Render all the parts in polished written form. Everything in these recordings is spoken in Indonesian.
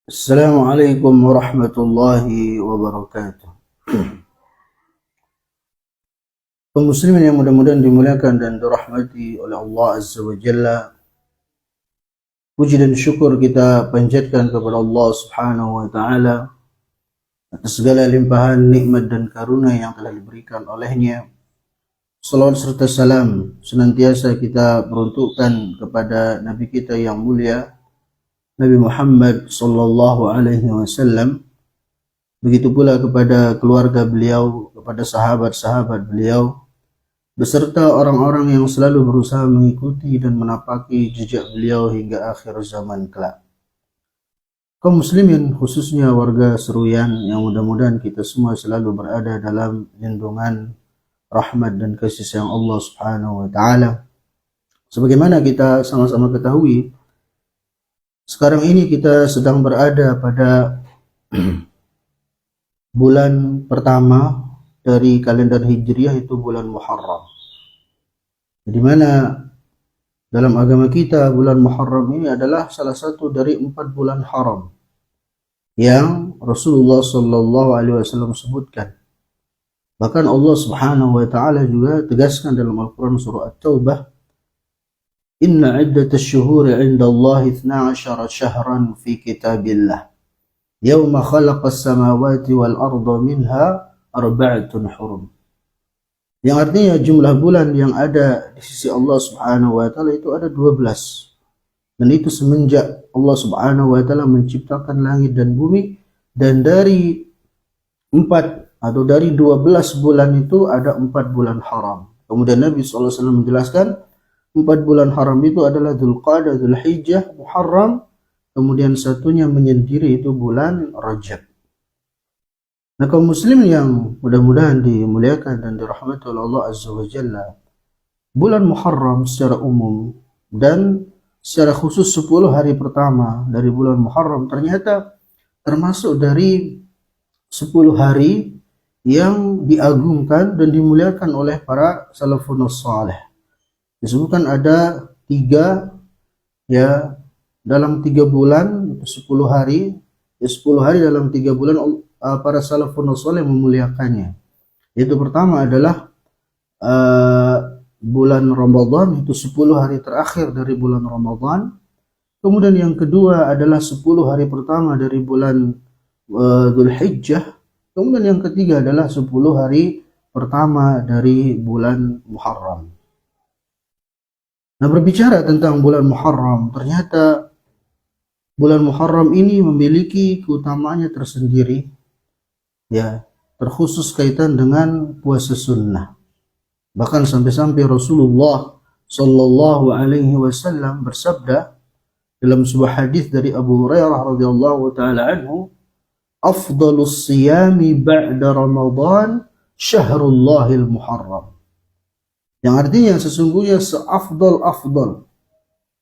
Assalamualaikum warahmatullahi wabarakatuh. Kaum muslimin yang mudah-mudahan dimuliakan dan dirahmati oleh Allah Azza wa Jalla. Puji dan syukur kita panjatkan kepada Allah Subhanahu wa taala atas segala limpahan nikmat dan karunia yang telah diberikan olehnya. Salawat serta salam senantiasa kita peruntukkan kepada Nabi kita yang mulia, Nabi Muhammad sallallahu alaihi wasallam. Begitu pula kepada keluarga beliau, kepada sahabat-sahabat beliau, beserta orang-orang yang selalu berusaha mengikuti dan menapaki jejak beliau hingga akhir zaman kelak. Kaum muslimin, khususnya warga Seruyan, yang mudah-mudahan kita semua selalu berada dalam lindungan, rahmat dan kasih sayang Allah Subhanahu wa taala. Sebagaimana kita sama-sama ketahui, sekarang ini kita sedang berada pada bulan pertama dari kalender Hijriah, itu bulan Muharram. Di mana dalam agama kita bulan Muharram ini adalah salah satu dari 4 bulan haram yang Rasulullah sallallahu alaihi wasallam sebutkan. Bahkan Allah Subhanahu wa taala juga tegaskan dalam Al-Qur'an surah At-Taubah, "Inna 'iddatash syuhuri 'indallahi 12 syahran fi kitabillah. Yawma khalaqas samawati wal arda minha arba'atun hurum." Yang artinya jumlah bulan yang ada di sisi Allah Subhanahu wa taala itu ada 12. Dan itu semenjak Allah Subhanahu wa taala menciptakan langit dan bumi, dan dari 4 atau dari 12 bulan itu ada 4 bulan haram. Kemudian Nabi SAW menjelaskan 4 bulan haram itu adalah Dzulqa'dah, Dzulhijjah, Muharram, kemudian satunya menyendiri itu bulan Rajab. Nah, kaum muslim yang mudah-mudahan dimuliakan dan dirahmati oleh Allah Azza wa Jalla, bulan Muharram secara umum dan secara khusus 10 hari pertama dari bulan Muharram ternyata termasuk dari 10 hari yang diagungkan dan dimuliakan oleh para salafun salih. Disebutkan ada 3 ya, dalam 3 bulan 10 hari, 10 hari dalam 3 bulan para salafun salih memuliakannya. Itu pertama adalah bulan Ramadan, itu 10 hari terakhir dari bulan Ramadan. Kemudian yang kedua adalah 10 hari pertama dari bulan Dzulhijjah. Kemudian yang ketiga adalah 10 hari pertama dari bulan Muharram. Nah, berbicara tentang bulan Muharram, ternyata bulan Muharram ini memiliki keutamaannya tersendiri, ya, terkhusus kaitan dengan puasa sunnah. Bahkan sampai-sampai Rasulullah sallallahu alaihi wasallam bersabda dalam sebuah hadis dari Abu Hurairah radhiyallahu taala anhu, "Afdhalus siyami ba'da Ramadan syahrullahil Muharram." Yang artinya sesungguhnya seafdal-afdal,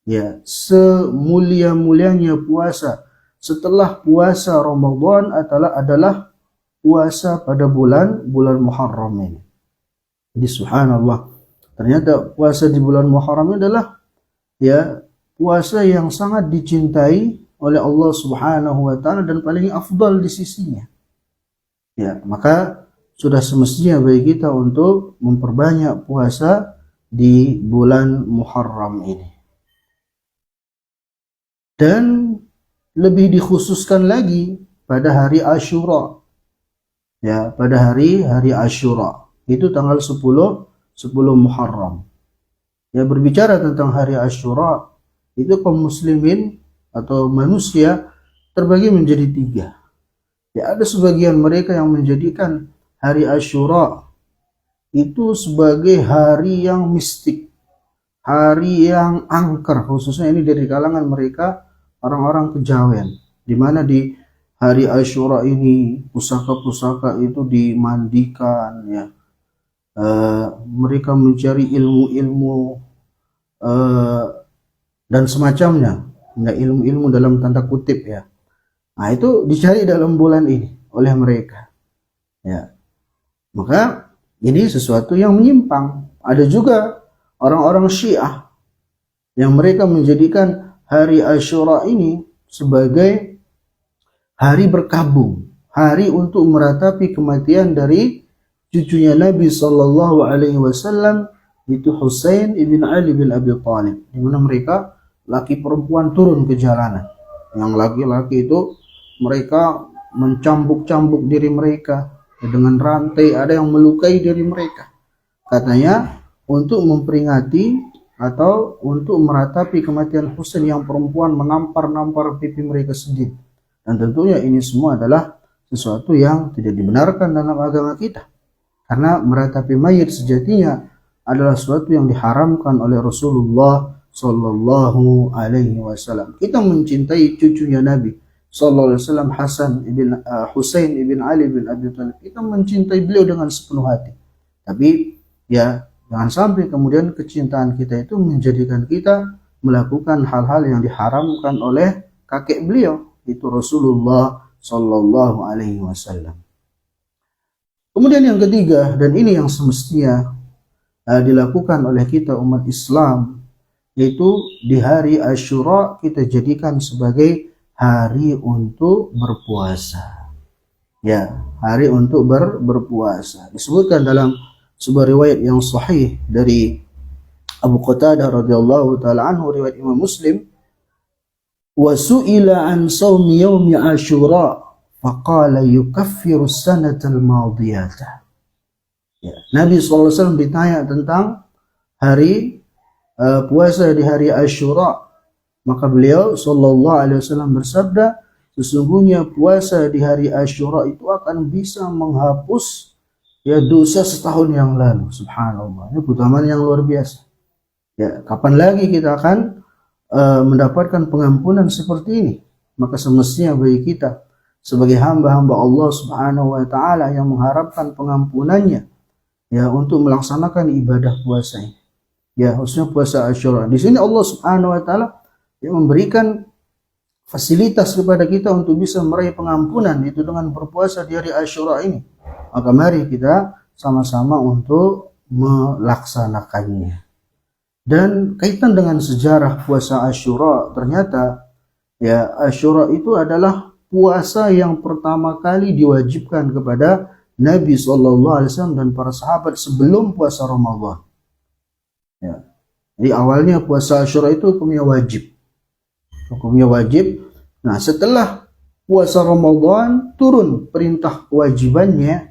ya, semulia-mulianya puasa setelah puasa Ramadan adalah puasa pada bulan Muharram ini. Jadi subhanallah, ternyata puasa di bulan Muharram ini adalah, ya, puasa yang sangat dicintai oleh Allah Subhanahu wa taala dan paling afdal di sisinya. Ya, maka sudah semestinya bagi kita untuk memperbanyak puasa di bulan Muharram ini. Dan lebih dikhususkan lagi pada hari Asyura. Ya, pada hari Asyura itu tanggal 10 Muharram. Ya, berbicara tentang hari Asyura, itu kaum muslimin atau manusia terbagi menjadi 3. Ya, ada sebagian mereka yang menjadikan hari Asyura itu sebagai hari yang mistik, hari yang angker, khususnya ini dari kalangan mereka orang-orang kejawen, di mana di hari Asyura ini pusaka-pusaka itu dimandikan, ya. Mereka mencari ilmu-ilmu dan semacamnya, ya, ilmu-ilmu dalam tanda kutip, ya. Nah, itu dicari dalam bulan ini oleh mereka, ya. Maka ini sesuatu yang menyimpang. Ada juga orang-orang Syiah yang mereka menjadikan hari Asyura ini sebagai hari berkabung, hari untuk meratapi kematian dari cucunya Nabi Sallallahu Alaihi Wasallam, itu Husain ibn Ali bin Abi Thalib, di mana mereka laki perempuan turun ke jalanan. Yang laki-laki itu mereka mencambuk-cambuk diri mereka dengan rantai, ada yang melukai diri mereka. Katanya untuk memperingati atau untuk meratapi kematian Husain, yang perempuan menampar-nampar pipi mereka sendiri. Dan tentunya ini semua adalah sesuatu yang tidak dibenarkan dalam agama kita. Karena meratapi mayit sejatinya adalah sesuatu yang diharamkan oleh Rasulullah Sallallahu Alaihi Wasallam. Kita mencintai cucunya Nabi Sallallahu Alaihi Wasallam, Husain ibn Ali bin Abi Thalib. Kita mencintai beliau dengan sepenuh hati. Tapi ya jangan sampai kemudian kecintaan kita itu menjadikan kita melakukan hal-hal yang diharamkan oleh kakek beliau, itu Rasulullah Sallallahu Alaihi Wasallam. Kemudian yang ketiga, dan ini yang semestinya dilakukan oleh kita umat Islam, yaitu di hari Asyura kita jadikan sebagai hari untuk berpuasa. Ya, hari untuk berpuasa. Disebutkan dalam sebuah riwayat yang sahih dari Abu Qatadah radhiyallahu taala anhu, riwayat Imam Muslim, wa su'ila an shaumi yaumi Asyura faqala yukaffiru as-sanata al-madiyata. Ya, Nabi SAW ditanya tentang hari puasa di hari Asyura, maka beliau SAW bersabda, sesungguhnya puasa di hari Asyura itu akan bisa menghapus ya dosa setahun yang lalu. Subhanallah, ini keutamaan yang luar biasa. Ya, kapan lagi kita akan mendapatkan pengampunan seperti ini? Maka semestinya bagi kita sebagai hamba-hamba Allah Subhanahu wa taala yang mengharapkan pengampunannya, ya, untuk melaksanakan ibadah puasa ini. Ya, khususnya puasa Asyura. Di sini Allah Subhanahu wa taala yang memberikan fasilitas kepada kita untuk bisa meraih pengampunan, itu dengan berpuasa di hari Asyura ini. Maka mari kita sama-sama untuk melaksanakannya. Dan kaitan dengan sejarah puasa Asyura, ternyata ya Asyura itu adalah puasa yang pertama kali diwajibkan kepada Nabi SAW dan para sahabat sebelum puasa Ramadan. Ya. Jadi awalnya puasa Asyura itu hukumnya wajib. Hukumnya wajib. Nah, setelah puasa Ramadan turun perintah kewajibannya,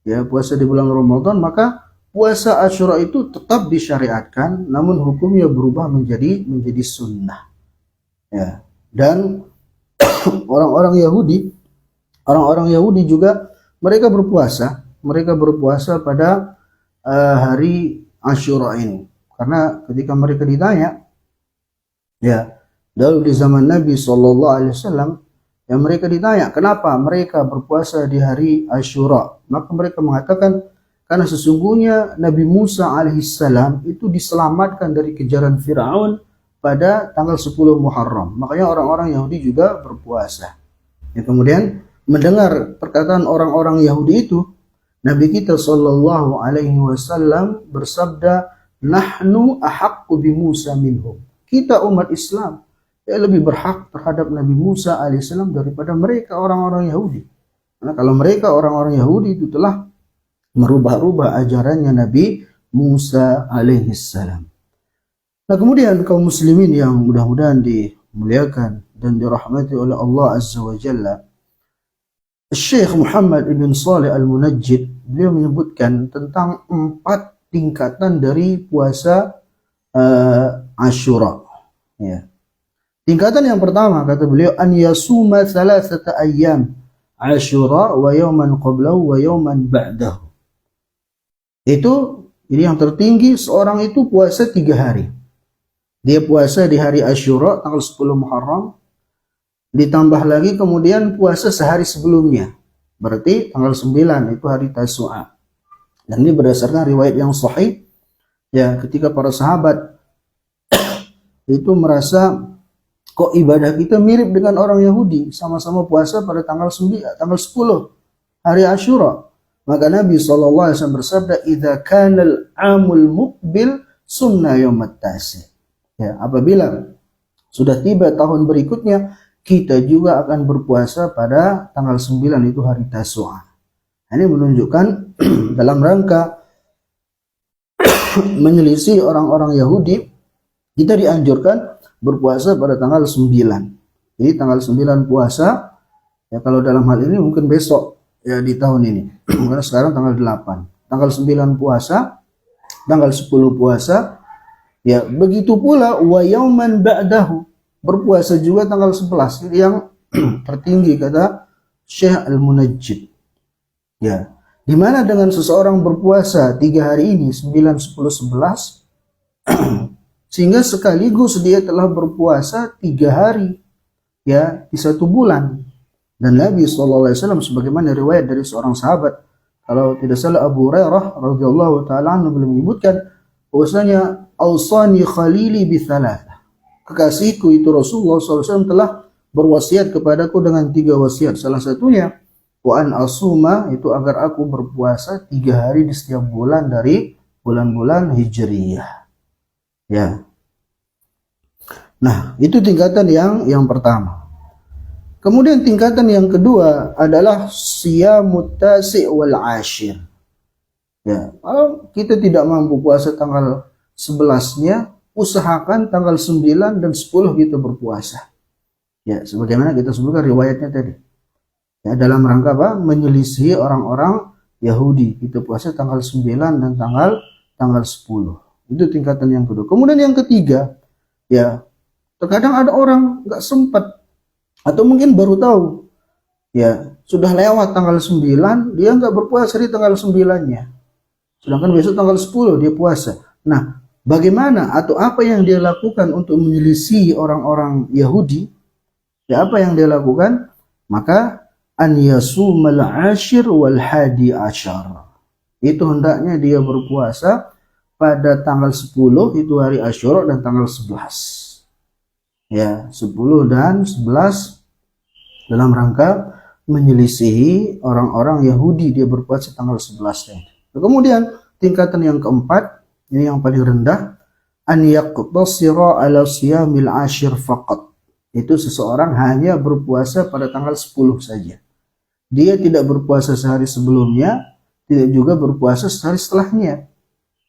ya, puasa di bulan Ramadan, maka puasa Asyura itu tetap disyariatkan, namun hukumnya berubah menjadi sunnah. Ya. Dan orang-orang Yahudi juga mereka berpuasa pada hari Asyura ini. Karena ketika mereka ditanya, ya, dahulu di zaman Nabi SAW, yang mereka ditanya kenapa mereka berpuasa di hari Asyura, maka mereka mengatakan karena sesungguhnya Nabi Musa alaihissalam itu diselamatkan dari kejaran Fir'aun pada tanggal 10 Muharram. Makanya orang-orang Yahudi juga berpuasa. Ya, kemudian mendengar perkataan orang-orang Yahudi itu, Nabi kita Shallallahu Alaihi Wasallam bersabda, nahnu ahaqqu bi Musa minhum. Kita umat Islam ya lebih berhak terhadap Nabi Musa alaihissalam daripada mereka orang-orang Yahudi. Karena kalau mereka orang-orang Yahudi itu telah merubah-rubah ajarannya Nabi Musa alaihissalam. Nah, kemudian kaum muslimin yang mudah-mudahan dimuliakan dan dirahmati oleh Allah Azza wa Jalla, Syekh Muhammad ibn Salih al-Munajjid, beliau menyebutkan tentang 4 tingkatan dari puasa Asyura. Ya. Tingkatan yang pertama, kata beliau, an yasuma 3 ayyam Asyura wa yawman qablahu wa yawman ba'dahu. Itu ini yang tertinggi, seorang itu puasa 3 hari. Dia puasa di hari Asyura tanggal 10 Muharram, ditambah lagi kemudian puasa sehari sebelumnya. Berarti tanggal 9 itu hari Tasu'a. Dan ini berdasarkan riwayat yang sahih, ya, ketika para sahabat itu merasa kok ibadah kita mirip dengan orang Yahudi, sama-sama puasa pada tanggal 10 hari Asyura. Maka Nabi SAW bersabda, idza kana al-amul muqbil sunnah yaumat tasi'. Ya, apabila sudah tiba tahun berikutnya, kita juga akan berpuasa pada tanggal 9 itu hari Tasu'a. Ini menunjukkan dalam rangka menyelisih orang-orang Yahudi, kita dianjurkan berpuasa pada tanggal 9. Jadi tanggal 9 puasa, ya kalau dalam hal ini mungkin besok ya di tahun ini. Karena sekarang tanggal 8. Tanggal 9 puasa, tanggal 10 puasa, ya begitu pula wa yauman ba'dahu, berpuasa juga tanggal 11 yang tertinggi kata Syekh Al-Munajjid. Ya, di mana dengan seseorang berpuasa 3 hari ini 9, 10, 11 sehingga sekaligus dia telah berpuasa 3 hari ya di 1 bulan. Dan Nabi SAW sebagaimana riwayat dari seorang sahabat, kalau tidak salah Abu Hurairah radhiyallahu taala anhu beliau menyebutkan bahwasanya ausani khalili bi thalathah, kekasihku itu Rasulullah SAW telah berwasiat kepadaku dengan 3 wasiat. Salah satunya wa an asuma, itu agar aku berpuasa 3 hari di setiap bulan dari bulan-bulan Hijriyah. Ya. Nah, itu tingkatan yang pertama. Kemudian tingkatan yang kedua adalah siyamut tasi' wal ashir. Ya, kalau kita tidak mampu puasa tanggal 11-nya, usahakan tanggal 9 dan 10 kita berpuasa. Ya, sebagaimana kita sebutkan riwayatnya tadi. Ya, dalam rangka apa? Menyelisih orang-orang Yahudi. Kita puasa tanggal 9 dan tanggal 10. Itu tingkatan yang kedua. Kemudian yang ketiga, ya, terkadang ada orang nggak sempat atau mungkin baru tahu. Ya, sudah lewat tanggal 9, dia nggak berpuasa di tanggal 9-nya. Sedangkan besok tanggal 10 dia puasa. Nah, bagaimana atau apa yang dia lakukan untuk menyelisih orang-orang Yahudi? Ya, apa yang dia lakukan? Maka an yasumal ashir wal hadi ashar. Itu hendaknya dia berpuasa pada tanggal 10 itu hari Asyura dan tanggal 11. Ya, 10 dan 11 dalam rangka menyelisihi orang-orang Yahudi, dia berpuasa tanggal 11. Kemudian tingkatan yang keempat, ini yang paling rendah, an yaqtasira ala siyamil ashir faqat. Itu seseorang hanya berpuasa pada tanggal 10 saja. Dia tidak berpuasa sehari sebelumnya, tidak juga berpuasa sehari setelahnya.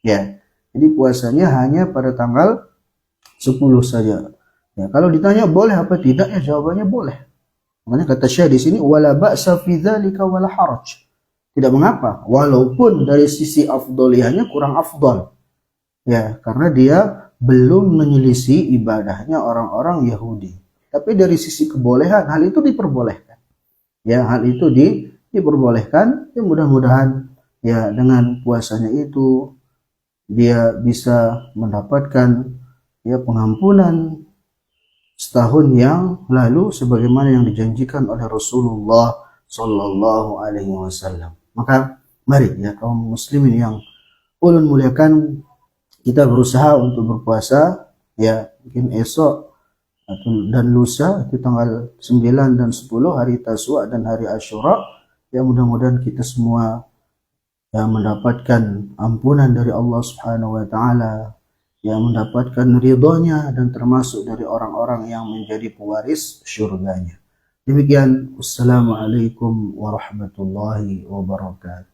Ya, jadi puasanya hanya pada tanggal 10 saja. Ya, kalau ditanya boleh apa tidak, ya jawabannya boleh. Makanya kata Syekh di sini wala ba'sa fi dzalika wala haraj. Tidak mengapa, walaupun dari sisi afdoliyahnya kurang afdol. Ya, karena dia belum menyelisih ibadahnya orang-orang Yahudi. Tapi dari sisi kebolehan, hal itu diperbolehkan. Ya, hal itu diperbolehkan. Ya, mudah-mudahan ya dengan puasanya itu dia bisa mendapatkan ya pengampunan setahun yang lalu sebagaimana yang dijanjikan oleh Rasulullah Sallallahu Alaihi Wasallam. Maka mari ya kaum muslimin yang ulun muliakan, kita berusaha untuk berpuasa ya mungkin esok dan lusa itu tanggal 9 dan 10 hari Tasu'a dan hari Asyura. Ya mudah-mudahan kita semua ya mendapatkan ampunan dari Allah Subhanahu wa taala, yang mendapatkan ridhonya dan termasuk dari orang-orang yang menjadi pewaris syurganya. Demikian, wassalamualaikum warahmatullahi wabarakatuh.